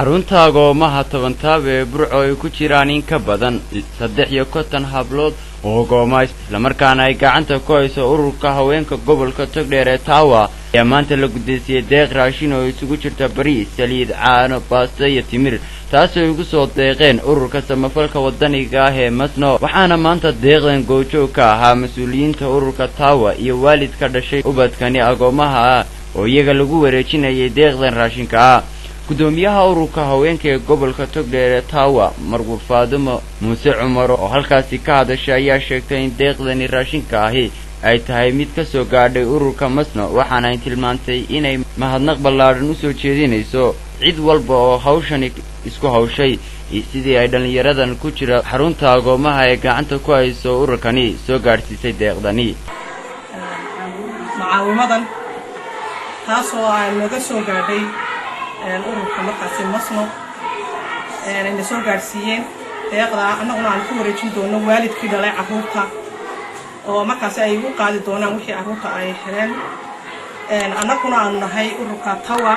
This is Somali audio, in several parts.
xarunta goomaha tobantaab ee Burco ay ku jiraan in ka badan 350 hablood oo goomays isla markaana ay gacanta ku hayso ururka haweenka gobolka Togdheer ee Tawa ayaa maanta la gudeysiyay deeq raashin oo isugu jirta bariis, saliid, caano, baasto iyo timir taasoo ugu soo deeqeen ururka samafalka wadaniga ah ee Masno waxaana maanta deeqdan goojoog ka ahaa mas'uuliyiinta ururka Tawa iyo waalidka dhashay ubadkani agoomaha oo iyaga lagu wareejinayay deeqdan raashinka gudoomiyaha ururka haweenka ee gobolka Togdheer ee Tawa Marguur Faadimo Muuse Cumar oo halkaasi ka hadashay ayaa sheegtay in deeqdani raashinka ahi ay tahay mid ka soo gaadhay ururka Masno waxaana ay tilmaantay inay mahadnaq ballaaran u soo jeedinayso cid walba oo hawshan isku hawshay sidii ay dhalinyaradan ku jira xarunta agoomaha ee gacanta ku hayso ururkani soo gaarsiisay deeqdani macaawimadan taasoo ay naga soo gaadhay ururka markaasi Masno inay soo gaarsiiyeen deeqda annaguna aan ku wareejin doono waalidkii dhalay carruurta oo markaasi ay u qaadi doonaan wixii carruurta ay heleen annaguna aan nahay ururka Tawa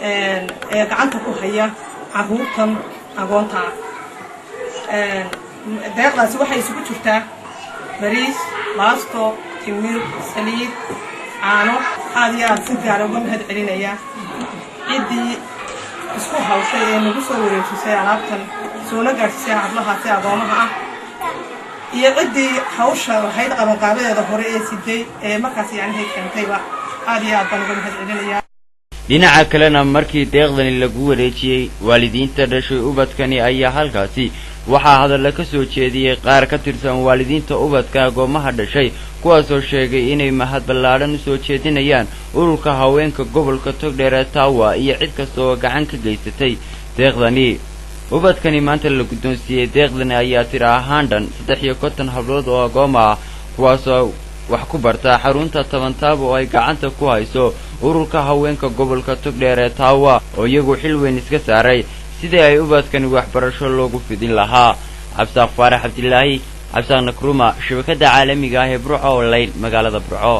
ee gacanta ku haya carruurtan agoonta deeqdaasi waxay isugu jirtaa bariis, baasto, timir, saliid, caano aad iyo aad si gaar uga mahad celinaya ciddii isku hawshay ee nagu soo wareejisay alaabtan soona gaarsiisay hablahaasi agoomaha ah iyo ciddii hawsha lahayd qabanqaabadeeda hore ee siday ee markaas yaani keentayba aad iyo aad baan uga mahad celinaya dhinaca kalena markii deeqdani lagu wareejiyay waalidiinta dhashay ubadkani ayaa halkaasi waxaa hadal ka soo jeediyay qaar ka tirsan waalidiinta ubadka agoomaha dhashay kuwaasoo sheegay inay mahad ballaaran u soo jeedinayaan ururka haweenka gobolka Togdheer ee Tawa iyo cid kasta oo gacan ka geysatay deeqdani ubadkani maanta la gudoonsiiyay deeqdani ayaa tira ahaan dhan 350 hablood oo agooma ah kuwaasoo wax ku barta xarunta tobantaab oo ay gacanta ku hayso ururka haweenka gobolka Togdheer ee Tawa oo iyagu xil weyn iska saaray sidii ay ubadkani waxbarasho loogu fidin lahaa Absaaq Faarax Abdilaahi Absaaq Nakruuma shabakada caalamiga ah ee Burcoonline magaalada Burco